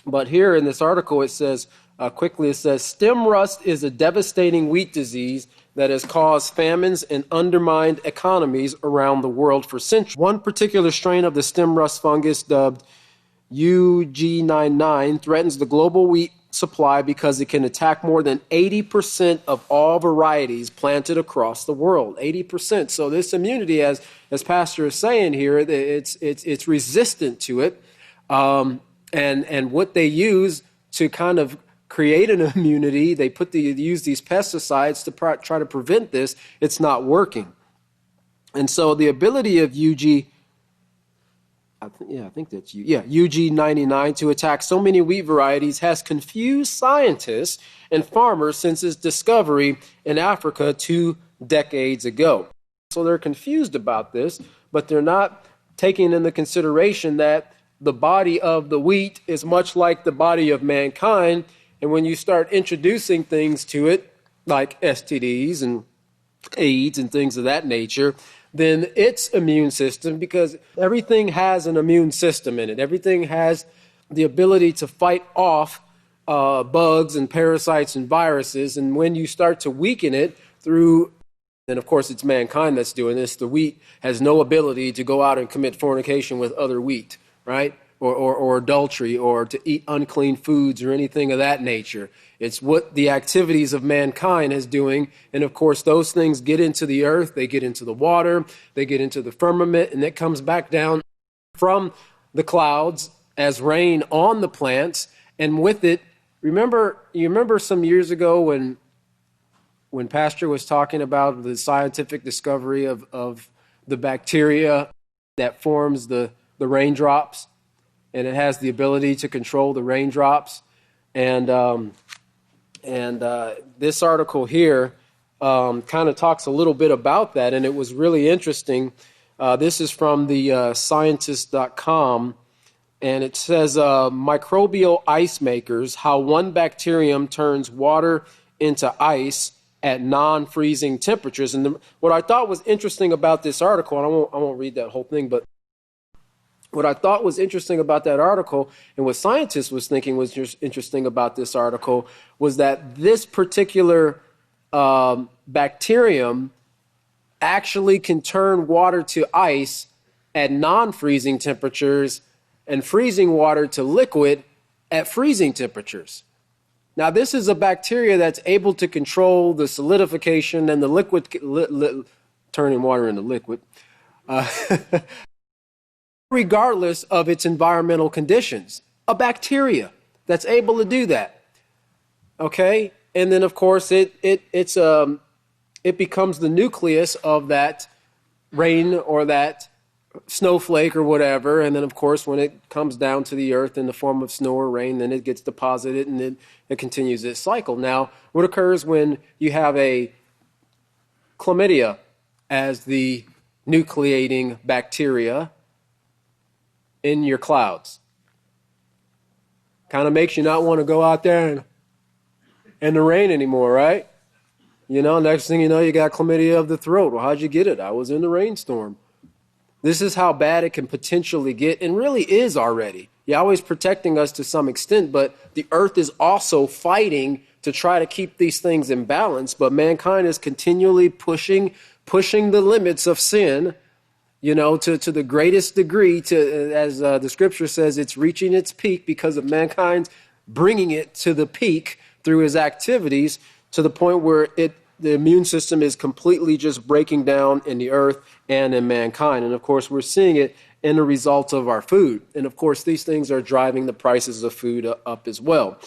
But here in this article, it says, quickly, it says, stem rust is a devastating wheat disease that has caused famines and undermined economies around the world for centuries. One particular strain of the stem rust fungus, dubbed UG99, threatens the global wheat supply because it can attack more than 80% of all varieties planted across the world. 80%. So this immunity, as Pastor is saying here, it's resistant to it. And what they use to kind of create an immunity, they use these pesticides to try to prevent this. It's not working. And so the ability of UG99 to attack so many wheat varieties has confused scientists and farmers since its discovery in Africa 2 decades ago. So they're confused about this, but they're not taking into consideration that the body of the wheat is much like the body of mankind. And when you start introducing things to it, like STDs and AIDS and things of that nature, then its immune system, because everything has an immune system in it. Everything has the ability to fight off bugs and parasites and viruses. And when you start to weaken it through, and of course it's mankind that's doing this, the wheat has no ability to go out and commit fornication with other wheat, right? Or adultery, or to eat unclean foods or anything of that nature. It's what the activities of mankind is doing. And of course, those things get into the earth, they get into the water, they get into the firmament, and it comes back down from the clouds as rain on the plants. And with it, you remember some years ago when Pastor was talking about the scientific discovery of the bacteria that forms the raindrops, and it has the ability to control the raindrops. And this article here kind of talks a little bit about that, and it was really interesting. This is from the scientist.com, and it says, microbial ice makers, how one bacterium turns water into ice at non-freezing temperatures. And what I thought was interesting about this article, and I won't read that whole thing, but what I thought was interesting about that article, and what scientists was thinking was just interesting about this article, was that this particular bacterium actually can turn water to ice at non-freezing temperatures and freezing water to liquid at freezing temperatures. Now, this is a bacteria that's able to control the solidification and the liquid, turning water into liquid, regardless of its environmental conditions. A bacteria that's able to do that. Okay? And then, of course, it becomes the nucleus of that rain or that snowflake or whatever. And then, of course, when it comes down to the earth in the form of snow or rain, then it gets deposited and then it continues its cycle. Now, what occurs when you have a chlamydia as the nucleating bacteria in your clouds? Kind of makes you not want to go out there in the rain anymore, right? You know, next thing you know, you got chlamydia of the throat. Well, how'd you get it? I was in the rainstorm. This is how bad it can potentially get, and really is already. Yahweh's protecting us to some extent, but the earth is also fighting to try to keep these things in balance. But mankind is continually pushing the limits of sin, you know, to the greatest degree, to, as the scripture says, it's reaching its peak because of mankind's bringing it to the peak through his activities, to the point where the immune system is completely just breaking down in the earth and in mankind. And of course, we're seeing it in the results of our food. And of course, these things are driving the prices of food up as well.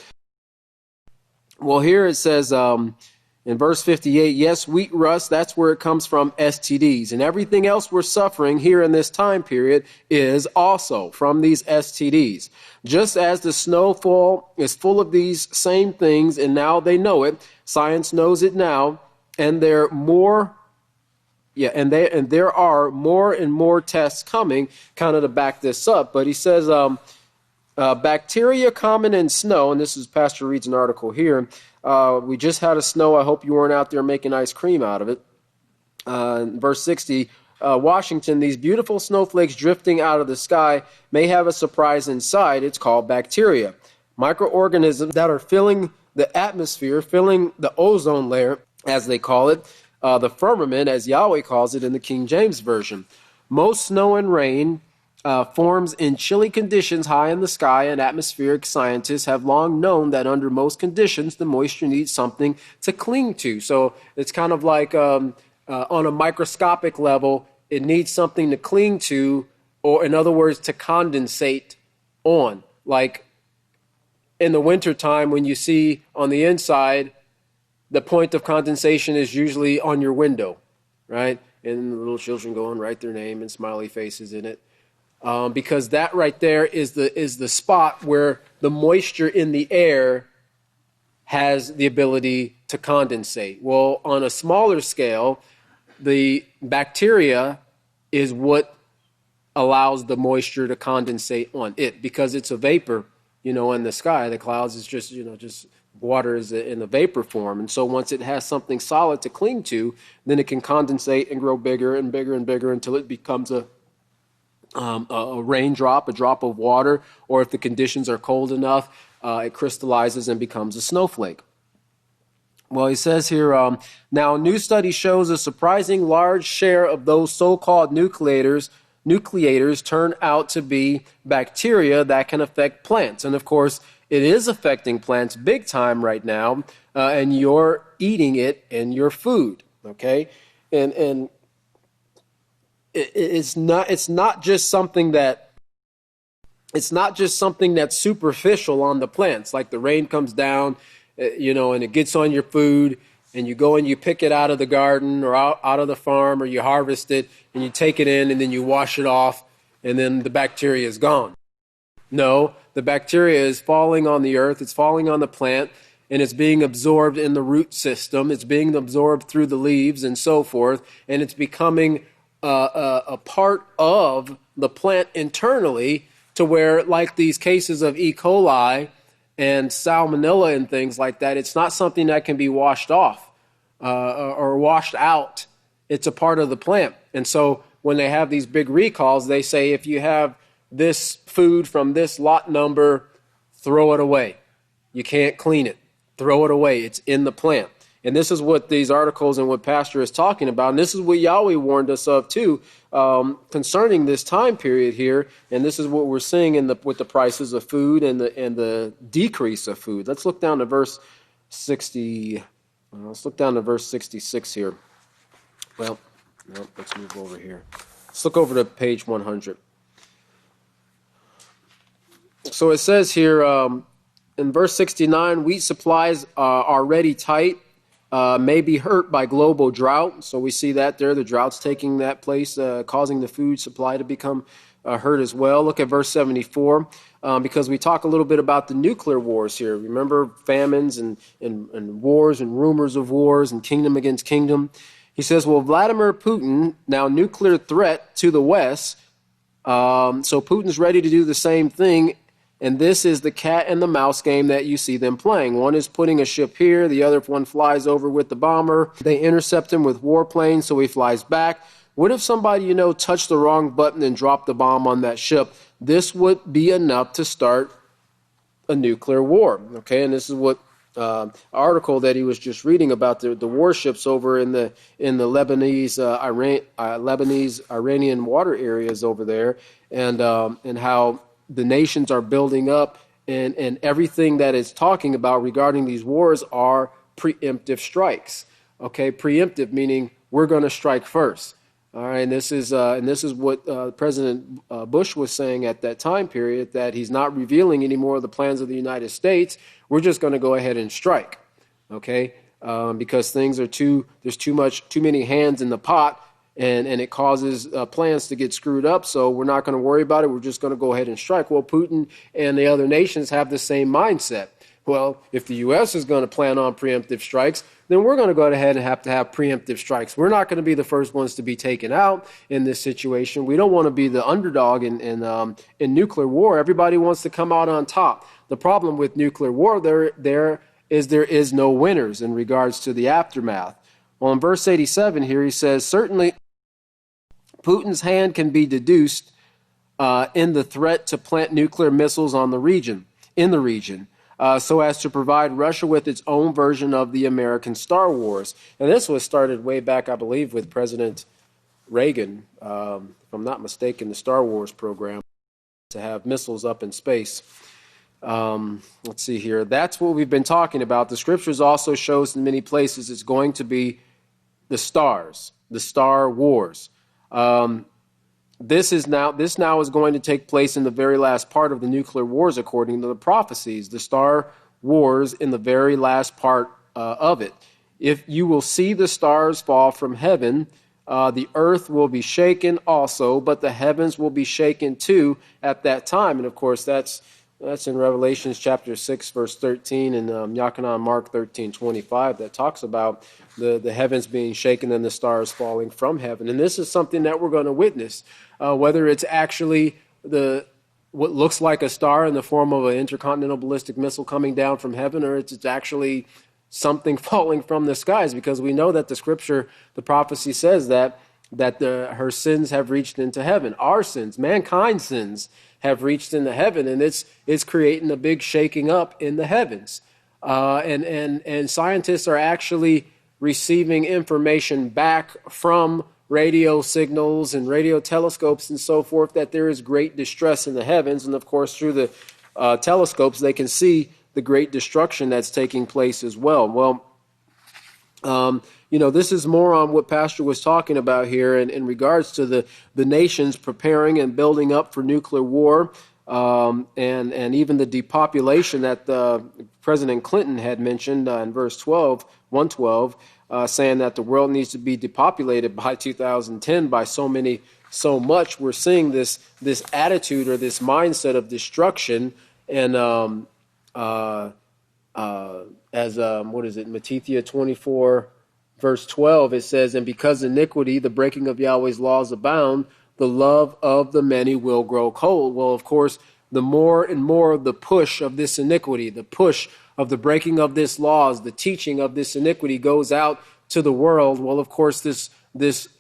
Well, here it says in verse 58, yes, wheat rust, that's where it comes from, STDs. And everything else we're suffering here in this time period is also from these STDs. Just as the snowfall is full of these same things, and now they know it, science knows it now, and there are more and more tests coming kind of to back this up. But he says, Bacteria common in snow, and this is Pastor Reed's an article here. We just had a snow. I hope you weren't out there making ice cream out of it. Verse 60, Washington, these beautiful snowflakes drifting out of the sky may have a surprise inside. It's called bacteria. Microorganisms that are filling the atmosphere, filling the ozone layer, as they call it, the firmament, as Yahweh calls it in the King James Version. Most snow and rain forms in chilly conditions high in the sky, and atmospheric scientists have long known that under most conditions, the moisture needs something to cling to. So it's kind of like on a microscopic level, it needs something to cling to, or in other words, to condensate on. Like in the wintertime, when you see on the inside, the point of condensation is usually on your window, right? And the little children go and write their name and smiley faces in it. Because that right there is the spot where the moisture in the air has the ability to condensate. Well, on a smaller scale, the bacteria is what allows the moisture to condensate on it, because it's a vapor, in the sky. The clouds is just water is in a vapor form. And so once it has something solid to cling to, then it can condensate and grow bigger and bigger and bigger until it becomes a raindrop, a drop of water, or if the conditions are cold enough, it crystallizes and becomes a snowflake. Well, he says here, now a new study shows a surprising large share of those so-called nucleators turn out to be bacteria that can affect plants. And of course, it is affecting plants big time right now, and you're eating it in your food, okay? And it's not just something that's superficial on the plants, like the rain comes down, and it gets on your food, and you go and you pick it out of the garden or out of the farm, or you harvest it and you take it in and then you wash it off, and then the bacteria is gone. No, the bacteria is falling on the earth, it's falling on the plant, and it's being absorbed in the root system, it's being absorbed through the leaves and so forth, and it's becoming a part of the plant internally, to where, like these cases of E. coli and salmonella and things like that, it's not something that can be washed off or washed out. It's a part of the plant. And so when they have these big recalls, they say, if you have this food from this lot number, throw it away. You can't clean it. Throw it away. It's in the plant. And this is what these articles and what Pastor is talking about. And this is what Yahweh warned us of too, concerning this time period here. And this is what we're seeing with the prices of food and the decrease of food. Let's look down to verse 60. Let's look down to verse 66 here. Well, no, let's move over here. Let's look over to page 100. So it says here in verse 69, wheat supplies are already tight, may be hurt by global drought. So we see that there, the drought's taking that place, causing the food supply to become hurt as well. Look at verse 74, because we talk a little bit about the nuclear wars here. Remember famines and wars and rumors of wars and kingdom against kingdom. He says, well, Vladimir Putin, now nuclear threat to the West. So Putin's ready to do the same thing. And this is the cat and the mouse game that you see them playing. One is putting a ship here. The other one flies over with the bomber. They intercept him with warplanes, so he flies back. What if somebody, touched the wrong button and dropped the bomb on that ship? This would be enough to start a nuclear war. Okay, and this is what article that he was just reading about the warships over in the Lebanese Iranian water areas over there, and how the nations are building up, and everything that it's talking about regarding these wars are preemptive strikes. Okay, preemptive meaning we're going to strike first. All right, and this is what President Bush was saying at that time period, that he's not revealing any more of the plans of the United States. We're just going to go ahead and strike, okay? Because things are there's too many hands in the pot, and it causes plans to get screwed up. So we're not going to worry about it. We're just going to go ahead and strike. Well, Putin and the other nations have the same mindset. Well, if the U.S. is going to plan on preemptive strikes, then we're going to go ahead and have to have preemptive strikes. We're not going to be the first ones to be taken out in this situation. We don't want to be the underdog in nuclear war. Everybody wants to come out on top. The problem with nuclear war there is no winners in regards to the aftermath. Well, in verse 87 here, he says, certainly Putin's hand can be deduced in the threat to plant nuclear missiles in the region, so as to provide Russia with its own version of the American Star Wars. And this was started way back, I believe, with President Reagan, if I'm not mistaken, the Star Wars program, to have missiles up in space. Let's see here. That's what we've been talking about. The scriptures also shows in many places it's going to be the stars, the Star Wars. This now is going to take place in the very last part of the nuclear wars, according to the prophecies. The Star Wars in the very last part of it. If you will see the stars fall from heaven, the earth will be shaken also, but the heavens will be shaken too at that time. And of course, that's in Revelations chapter 6, verse 13, and Yachanan Mark 13:25, that talks about the heavens being shaken and the stars falling from heaven. And this is something that we're going to witness, whether it's actually what looks like a star in the form of an intercontinental ballistic missile coming down from heaven, or it's actually something falling from the skies, because we know that the scripture, the prophecy says that her sins have reached into heaven. Our sins, mankind's sins, have reached into heaven, and it's creating a big shaking up in the heavens. And scientists are actually receiving information back from radio signals and radio telescopes and so forth that there is great distress in the heavens. And of course, through the telescopes, they can see the great destruction that's taking place as well. Well, this is more on what Pastor was talking about here in regards to the nations preparing and building up for nuclear war, and even the depopulation that President Clinton had mentioned in verse 112, saying that the world needs to be depopulated by 2010 by so much. We're seeing this attitude or this mindset of destruction, and Matthew 24, verse 12, it says, and because iniquity, the breaking of Yahweh's laws abound, the love of the many will grow cold. Well, of course, the more and more of the push of this iniquity, the push of the breaking of this laws, the teaching of this iniquity goes out to the world. Well, of course, this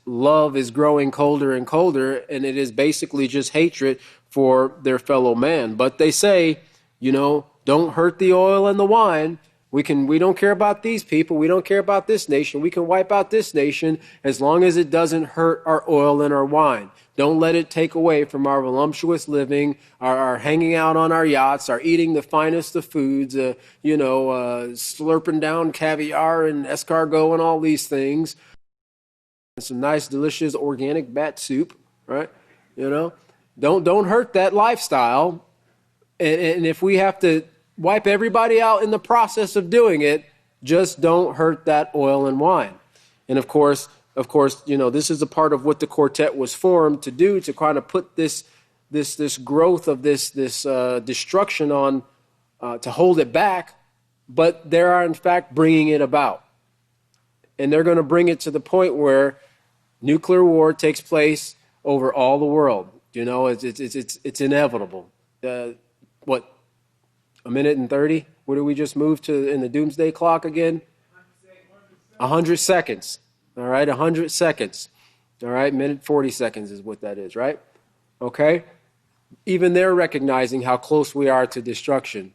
love is growing colder and colder, and it is basically just hatred for their fellow man. But they say, don't hurt the oil and the wine. We don't care about these people. We don't care about this nation. We can wipe out this nation as long as it doesn't hurt our oil and our wine. Don't let it take away from our voluptuous living, our hanging out on our yachts, our eating the finest of foods, slurping down caviar and escargot and all these things. And some nice, delicious organic bat soup, right? Don't hurt that lifestyle. And if we have to wipe everybody out in the process of doing it, just don't hurt that oil and wine. And of course, this is a part of what the quartet was formed to do, to kind of put this growth of this destruction on, to hold it back. But they are in fact bringing it about, and they're going to bring it to the point where nuclear war takes place over all the world. It's inevitable. A minute and 30? What did we just move to in the doomsday clock again? 100 seconds. All right, 100 seconds. All right, minute 40 seconds is what that is, right? Okay? Even they're recognizing how close we are to destruction.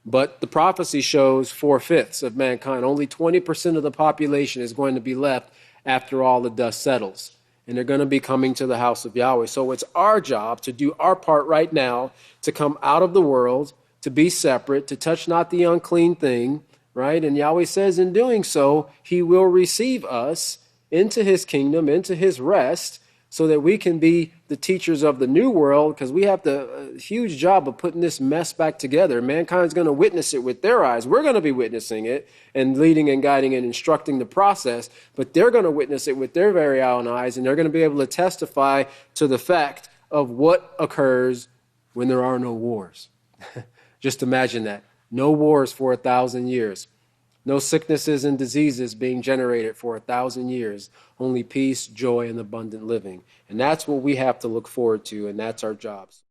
But the prophecy shows 4/5 of mankind. Only 20% of the population is going to be left after all the dust settles. And they're going to be coming to the house of Yahweh. So it's our job to do our part right now to come out of the world, to be separate, to touch not the unclean thing, right? And Yahweh says in doing so, he will receive us into his kingdom, into his rest, so that we can be the teachers of the new world, because we have the huge job of putting this mess back together. Mankind's going to witness it with their eyes. We're going to be witnessing it and leading and guiding and instructing the process, but they're going to witness it with their very own eyes, and they're going to be able to testify to the fact of what occurs when there are no wars. Just imagine that. No wars for 1,000 years. No sicknesses and diseases being generated for 1,000 years. Only peace, joy, and abundant living. And that's what we have to look forward to, and that's our jobs.